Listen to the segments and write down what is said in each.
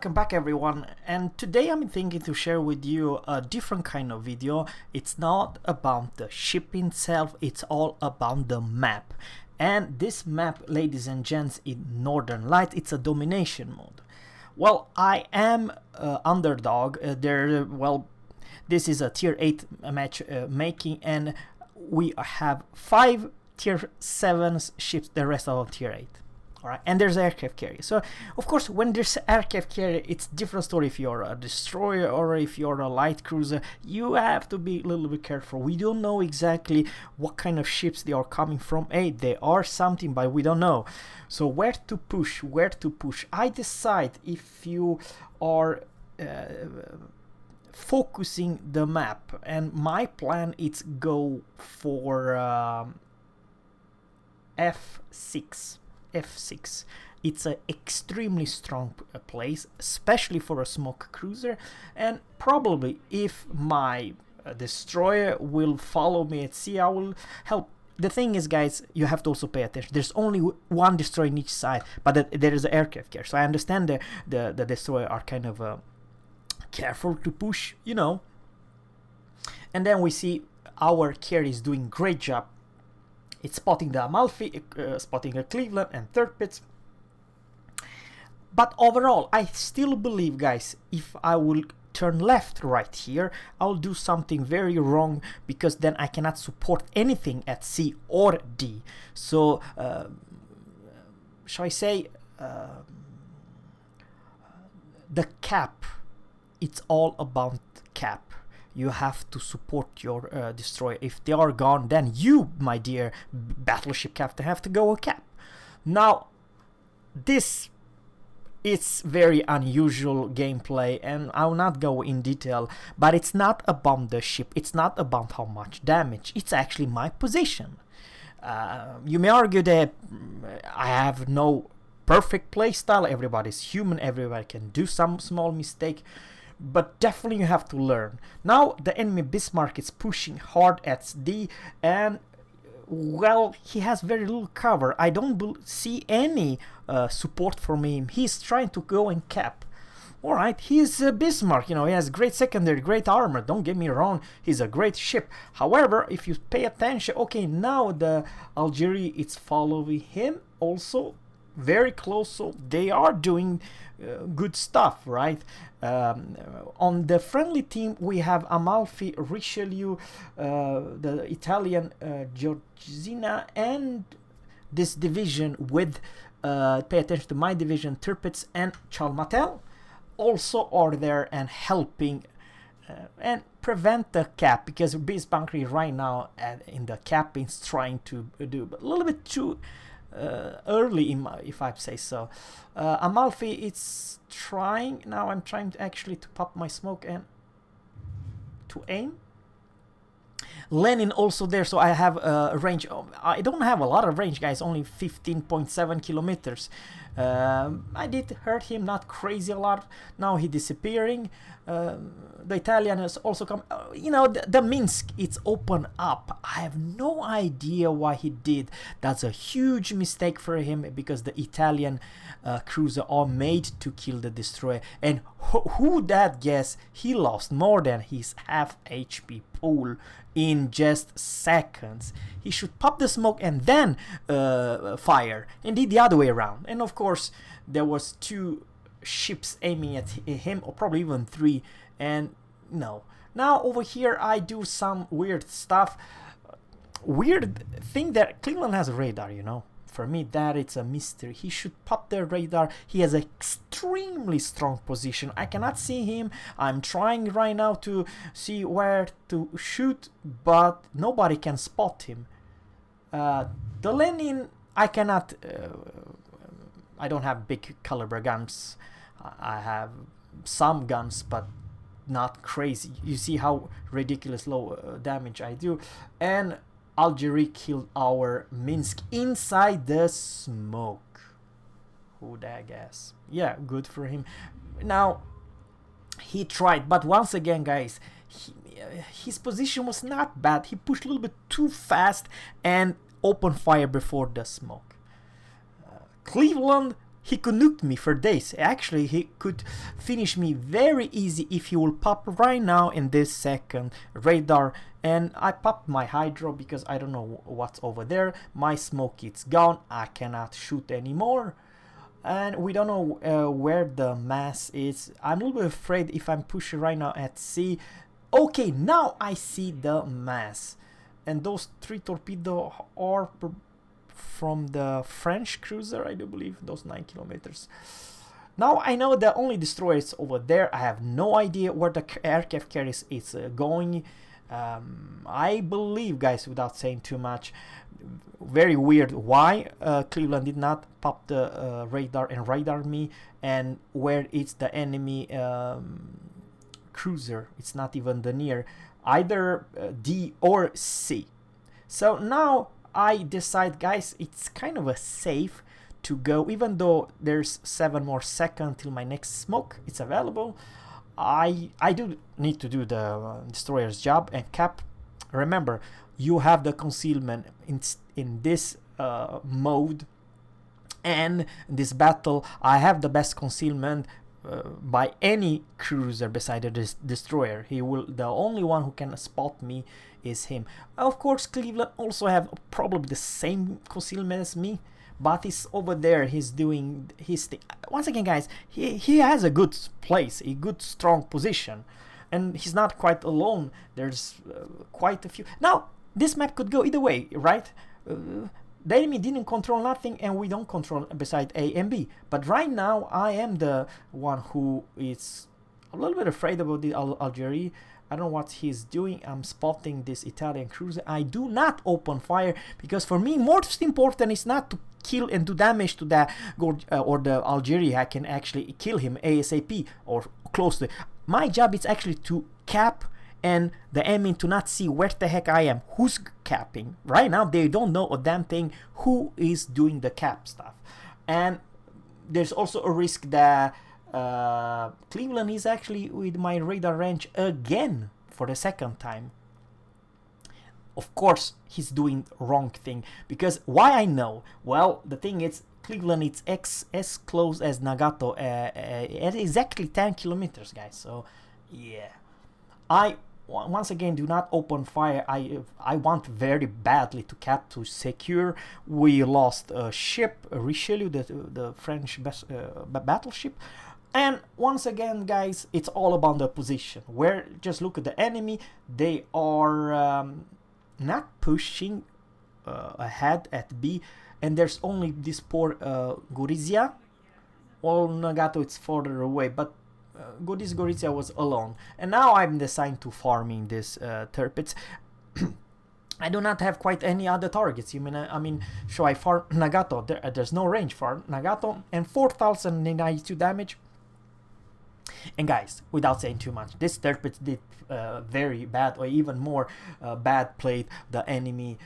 welcome back everyone, and today I'm thinking to share with you a different kind of video. It's not about the ship itself, it's all about the map. And this map, ladies and gents, in Northern Light, it's a domination mode. Well, I am underdog. This is a tier 8 match making, and we have 5 tier 7 ships, the rest of tier 8. Alright, and there's aircraft carrier. So, of course, when there's aircraft carrier, it's a different story. If you're a destroyer or if you're a light cruiser, you have to be a little bit careful. We don't know exactly what kind of ships they are coming from. Hey, they are something, but we don't know. So, where to push? Where to push? I decide if you are focusing the map, and my plan is go for F6. It's an extremely strong place, especially for a smoke cruiser, and probably if my destroyer will follow me at sea, I will help. The thing is, guys, you have to also pay attention. There's only one destroyer in each side, but there is an aircraft carrier, so I understand the destroyer are kind of careful to push, you know. And then we see our carrier is doing great job. It's spotting the Amalfi, spotting a Cleveland and Tirpitz. But overall, I still believe, guys, if I will turn left right here, I'll do something very wrong, because then I cannot support anything at C or D. So, shall I say, the cap, it's all about cap. You have to support your destroyer. If they are gone, then you, my dear battleship captain, have to go a cap. Now, this is very unusual gameplay, and I will not go in detail, but it's not about the ship. It's not about how much damage. It's actually my position. You may argue that I have no perfect playstyle. Everybody's human. Everybody can do some small mistake. But definitely you have to learn. Now the enemy Bismarck is pushing hard at D, and well, he has very little cover. I don't see any support from him. He's trying to go and cap. Alright, he's Bismarck, you know, he has great secondary, great armor, don't get me wrong, he's a great ship. However, if you pay attention, okay, now the Algeria is following him also very close, so they are doing good stuff, right? On the friendly team, we have Amalfi, Richelieu, the Italian Georgina, and this division with, pay attention to my division, Tirpitz and Chalmatel, also are there and helping and prevent the cap, because Bismarck right now in the cap is trying to do a little bit too early, if I say so. Amalfi, it's trying now. I'm trying actually to pop my smoke and to aim. Lenin also there, so I have a range. I don't have a lot of range, guys, only 15.7 kilometers. I did hurt him, not crazy a lot. Now he disappearing. The Italian has also come. You know, the Minsk, it's open up. I have no idea why he did. That's a huge mistake for him, because the Italian cruiser are made to kill the destroyer. And who that guess, he lost more than his half HP pool in just seconds. He should pop the smoke and then fire, indeed the other way around. And of course there was 2 ships aiming at him, or probably even 3, and no. Now over here I do some weird stuff. Weird thing that Cleveland has a radar, you know. For me, that it's a mystery. He should pop the radar. He has an extremely strong position. I cannot see him. I'm trying right now to see where to shoot, but nobody can spot him. The Lenin, I cannot. I don't have big caliber guns. I have some guns, but not crazy. You see how ridiculous low damage I do. And Algeria killed our Minsk inside the smoke. Who that guess? Yeah, good for him. Now, he tried, but once again, guys, his position was not bad. He pushed a little bit too fast and opened fire before the smoke. Cleveland he could nuke me for days. Actually, he could finish me very easy if he will pop right now in this second radar. And I popped my hydro because I don't know what's over there. My smoke is gone. I cannot shoot anymore. And we don't know where the mass is. I'm a little bit afraid if I'm pushing right now at sea. Okay, now I see the mass. And those 3 torpedoes are from the French cruiser, I do believe, those 9 kilometers. Now I know the only destroyer is over there. I have no idea where the aircraft carrier is going. I believe, guys, without saying too much, very weird why Cleveland did not pop the radar and radar me, and where it's the enemy cruiser. It's not even the near either D or C. So now I decide, guys, it's kind of a safe to go, even though there's 7 more seconds till my next smoke it's available. I do need to do the destroyer's job and cap. Remember, you have the concealment in this mode, and this battle I have the best concealment by any cruiser beside this destroyer. The only one who can spot me is him. Of course, Cleveland also have probably the same concealment as me, but he's over there, he's doing his thing. Once again, guys, he has a good place, a good strong position, and he's not quite alone. There's quite a few. Now this map could go either way, right? The enemy didn't control nothing, and we don't control beside A and B. But right now I am the one who is a little bit afraid about the Algeria. I don't know what he's doing. I'm spotting this Italian cruiser. I do not open fire because for me most important is not to kill and do damage to the or the Algeria. I can actually kill him ASAP or close to it. My job is actually to cap and the enemy to not see where the heck I am, who's capping. Right now they don't know a damn thing who is doing the cap stuff. And there's also a risk that Cleveland is actually with my radar range again for the second time. Of course he's doing wrong thing, because why I know? Well, the thing is Cleveland is as close as Nagato at exactly 10 kilometers, guys. So yeah, I once again do not open fire. I want very badly to cap to secure. We lost a ship, Richelieu, the French battleship. And once again, guys, it's all about the position. Where just look at the enemy. They are not pushing ahead at B, and there's only this poor Gorizia. Well, Nagato it's further away, but Gorizia was alone. And now I'm assigned to farming this Tirpitz. I do not have quite any other targets. You mean, I mean, should I farm Nagato? There's no range for Nagato, and 4,092 damage. And guys, without saying too much, this Tirpitz did very bad, or even more bad played the enemy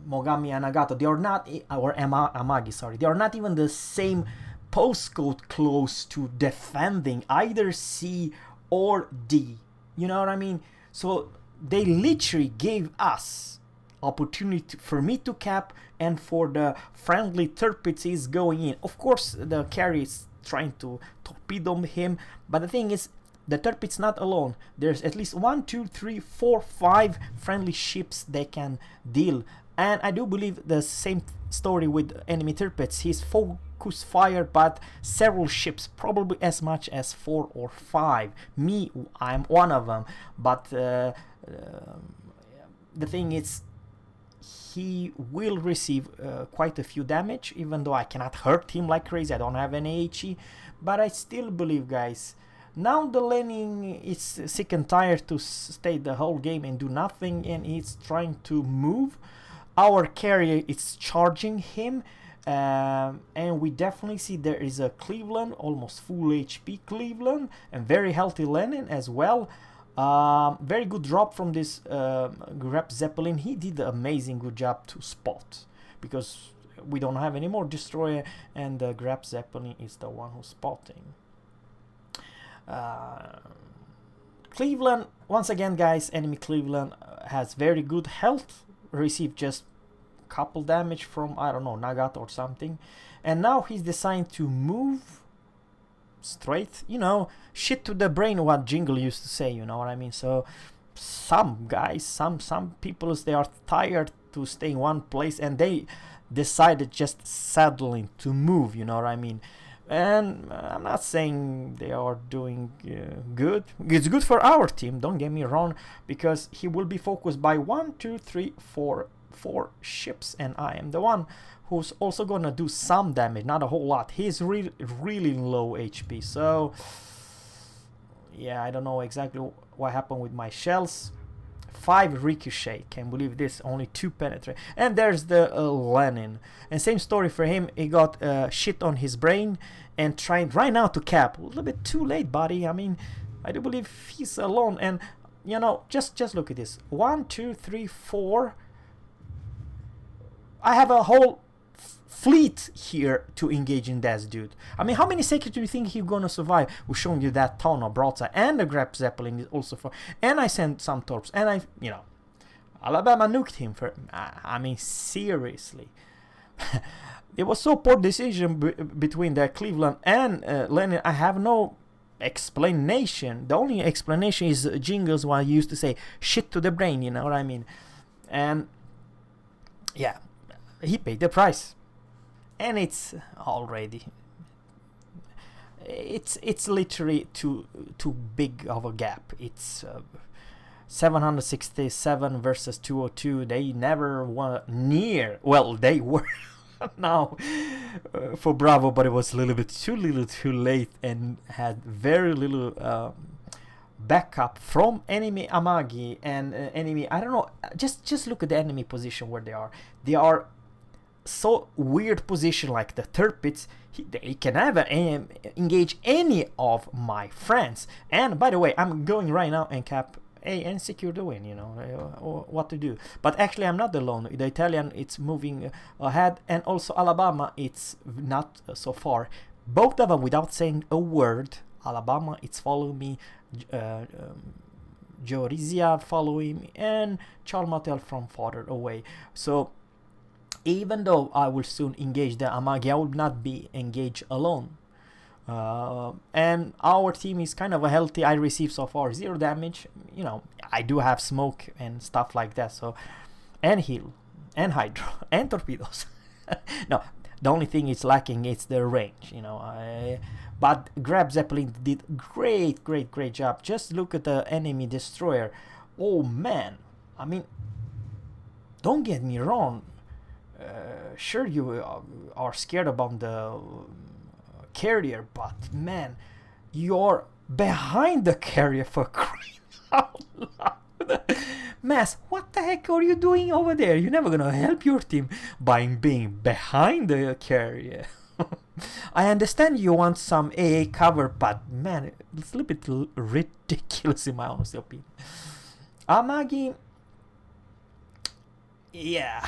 Mogami and Nagato. They are not, or Amagi, sorry, they are not even the same postcode close to defending either C or D. You know what I mean? So they literally gave us opportunity for me to cap and for the friendly Tirpitz going in. Of course, the carry is trying to torpedo him, but the thing is, the Tirpitz not alone. There's at least 1, 2, 3, 4, 5 friendly ships they can deal. And I do believe the same story with enemy Tirpitz. He's focus fire, but several ships, probably as much as 4 or 5. Me, I'm one of them. But the thing is, he will receive quite a few damage, even though I cannot hurt him like crazy. I don't have any HE, but I still believe, guys. Now the Lenin is sick and tired to stay the whole game and do nothing, and he's trying to move. Our carrier is charging him, and we definitely see there is a Cleveland, almost full HP Cleveland, and very healthy Lenin as well. Very good drop from this Grab Zeppelin. He did an amazing good job to spot, because we don't have any more destroyer, and the Grab Zeppelin is the one who's spotting. Cleveland, once again, guys, enemy Cleveland has very good health, received just a couple damage from, I don't know, Nagata or something. And now he's deciding to move straight, you know, shit to the brain, what Jingle used to say, you know what I mean? So some guys, some people, they are tired to stay in one place, and they decided just settling to move, you know what I mean? And I'm not saying they are doing good. It's good for our team, don't get me wrong, because he will be focused by 1, 2, 3, 4 ships, and I am the one who's also gonna do some damage, not a whole lot. He's really low HP, so yeah, I don't know exactly what happened with my shells. 5 ricochet, can't believe this, only 2 penetrate. And there's the Lenin, and same story for him. He got shit on his brain and trying right now to cap. A little bit too late, buddy. I mean, I do believe he's alone, and you know, just look at this. 1, 2, 3, 4. I have a whole fleet here to engage in that dude. I mean, how many seconds do you think he's gonna survive? We're showing you that ton of broadside, and the grab zeppelin is also for, and I sent some torps, and I, you know, Alabama nuked him for, I mean, seriously. It was so poor decision between the Cleveland and Lenin. I have no explanation. The only explanation is Jingles, what he used to say, shit to the brain, you know what I mean? And yeah, he paid the price. And it's already, it's literally too big of a gap. It's 767 versus 202. They never were near. Well, they were now for Bravo, but it was a little bit too late, and had very little backup from enemy Amagi and enemy. I don't know. Just look at the enemy position where they are. They are so weird position, like the Tirpitz. They can never engage any of my friends. And by the way, I'm going right now and cap A and secure the win, you know, what to do. But actually I'm not alone. The Italian, it's moving ahead, and also Alabama, it's not so far. Both of them without saying a word. Alabama, it's following me, Joe Rizia following me, and Charles Martel from farther away. So even though I will soon engage the Amagi, I will not be engaged alone. And our team is kind of a healthy. I received so far 0 damage. You know, I do have smoke and stuff like that. So, and heal, and hydro, and torpedoes. No, the only thing it's lacking is the range. You know, but Grab Zeppelin did great job. Just look at the enemy destroyer. Oh man, I mean, don't get me wrong. Sure, you are scared about the carrier, but man, you're behind the carrier, for crying out loud. Mass, what the heck are you doing over there? You're never gonna help your team by being behind the carrier. I understand you want some AA cover, but man, it's a little bit ridiculous in my honest opinion. Amagi, yeah.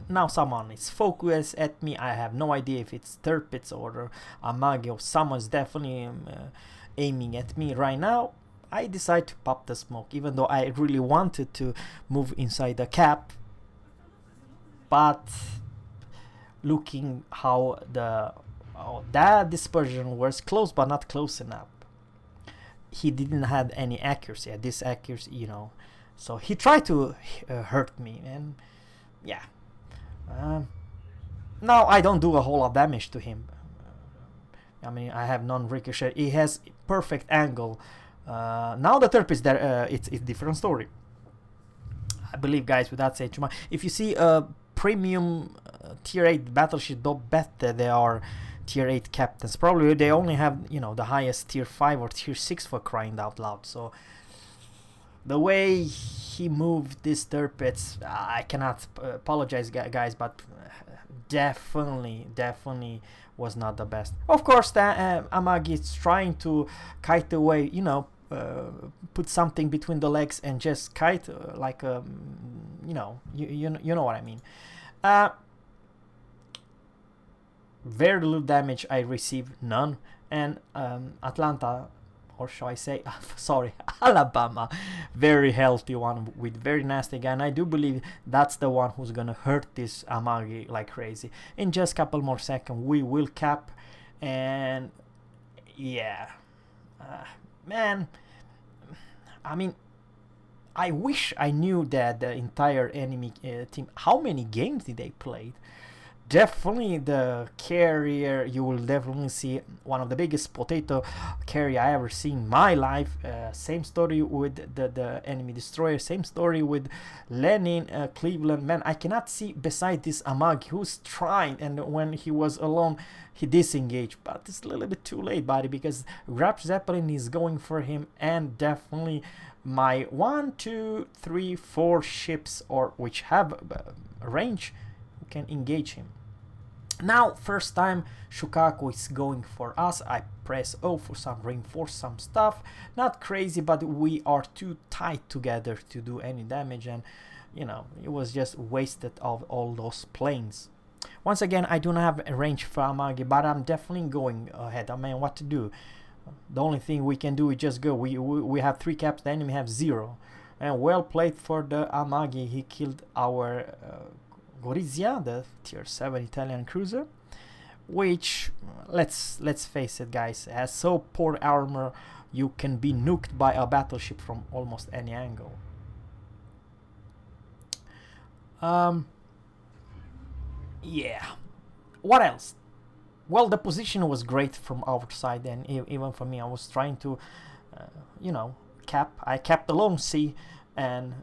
Now someone is focused at me. I have no idea if it's Tirpitz or Amagi, or someone's definitely aiming at me right now. I decide to pop the smoke, even though I really wanted to move inside the cap. But looking how that dispersion was close, but not close enough. He didn't have any accuracy at this accuracy, you know. So he tried to hurt me, and yeah. Now I don't do a whole lot of damage to him. I mean, I have non-ricochet. He has perfect angle. Now the Terp is there. It's a different story. I believe, guys, without saying too much, if you see a premium tier 8 battleship, don't bet that they are tier 8 captains. Probably they only have, you know, the highest tier 5 or tier 6, for crying out loud. So the way he moved this Tirpitz, I cannot apologize, guys, but definitely was not the best. Of course, Amagi is trying to kite away, you know, put something between the legs and just kite like a, you know, you know what I mean. Very little damage I received, none. And Atlanta or shall I say, sorry, Alabama, very healthy one with very nasty guy, and I do believe that's the one who's gonna hurt this Amagi like crazy. In just a couple more seconds, we will cap, and yeah, man, I mean, I wish I knew that the entire enemy team, how many games did they play? Definitely the carrier, you will definitely see one of the biggest potato carrier I ever seen in my life. Same story with the enemy destroyer, same story with Lenin, Cleveland. Man, I cannot see beside this Amag who's trying, and when he was alone he disengaged, but it's a little bit too late, buddy, because Grab Zeppelin is going for him, and definitely my 1, 2, 3, 4 ships, or which have range, can engage him. Now, first time Shukaku is going for us. I press O for some reinforce some stuff. Not crazy, but we are too tight together to do any damage, and you know, it was just wasted of all those planes. Once again, I do not have a range for Amagi, but I'm definitely going ahead. I mean, what to do? The only thing we can do is just go. We have 3 caps, the enemy have 0. And well played for the Amagi. He killed our Gorizia, the tier 7 Italian cruiser, which, let's face it, guys, has so poor armor you can be nuked by a battleship from almost any angle. Yeah, what else? Well, the position was great from our side, and even for me, I was trying to, you know, cap. I capped alone C, and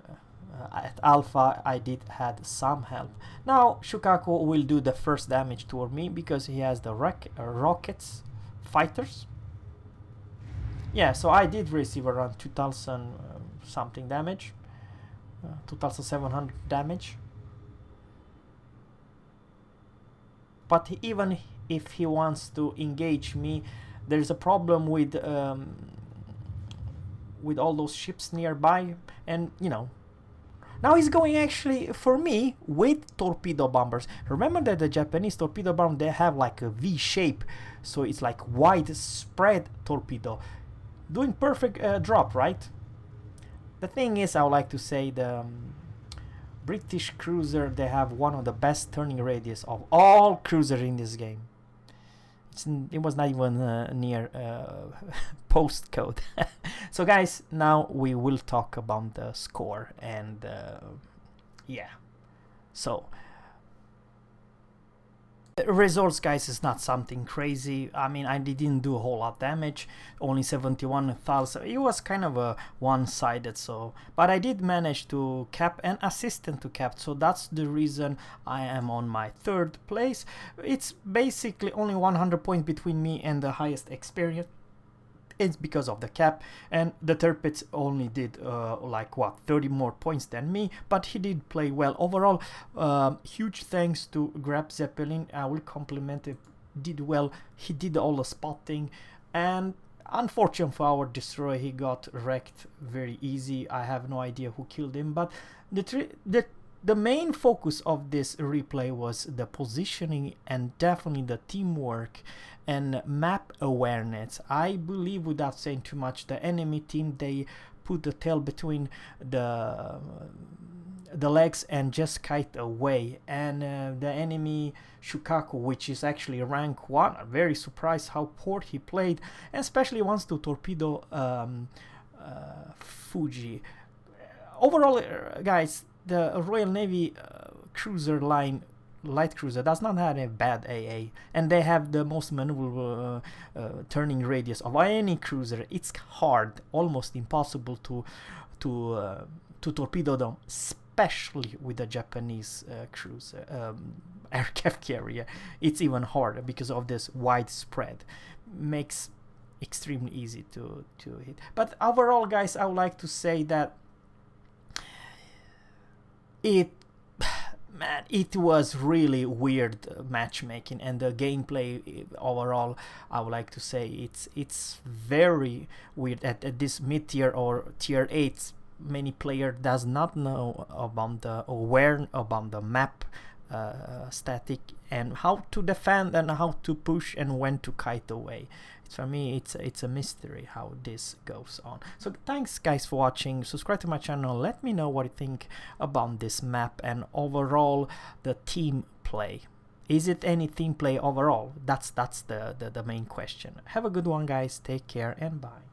at Alpha I did had some help. Now Shukaku will do the first damage toward me because he has the rockets fighters. Yeah, so I did receive around 2000 something damage, 2700 damage. But even if he wants to engage me, there's a problem with all those ships nearby, and you know, now he's going actually for me with torpedo bombers. Remember that the Japanese torpedo bomb, they have like a V shape, so it's like widespread torpedo, doing perfect drop, right? The thing is, I would like to say the British cruiser, they have one of the best turning radius of all cruisers in this game. It was not even near postcode. So guys, now we will talk about the score, and yeah, so results, guys, is not something crazy. I mean, I didn't do a whole lot of damage, only 71,000. It was kind of a one-sided, so, but I did manage to cap and assistant to cap, so that's the reason I am on my 3rd place. It's basically only 100 points between me and the highest experience. It's because of the cap, and the Tirpitz only did like what, 30 more points than me, but he did play well overall. Huge thanks to Grab Zeppelin. I will compliment it, did well. He did all the spotting, and unfortunate for our destroyer, he got wrecked very easy. I have no idea who killed him, but the main focus of this replay was the positioning and definitely the teamwork and map awareness. I believe, without saying too much, the enemy team, they put the tail between the legs and just kite away, and the enemy Shukaku, which is actually rank 1, I'm very surprised how poor he played, and especially wants to torpedo Fuji. Overall, guys, the Royal Navy cruiser line, light cruiser, does not have a bad AA, and they have the most maneuverable turning radius of any cruiser. It's hard, almost impossible to torpedo them, especially with the Japanese cruiser aircraft carrier. It's even harder because of this widespread, makes extremely easy to hit. But overall, guys, I would like to say that it was really weird matchmaking, and the gameplay overall, I would like to say it's very weird. At this mid-tier or tier 8, many player does not know about the map static, and how to defend and how to push and when to kite away. For me, it's a mystery how this goes on. So thanks guys for watching. Subscribe to my channel. Let me know what you think about this map and overall the team play. Is it any team play overall? That's the main question. Have a good one guys. Take care and bye.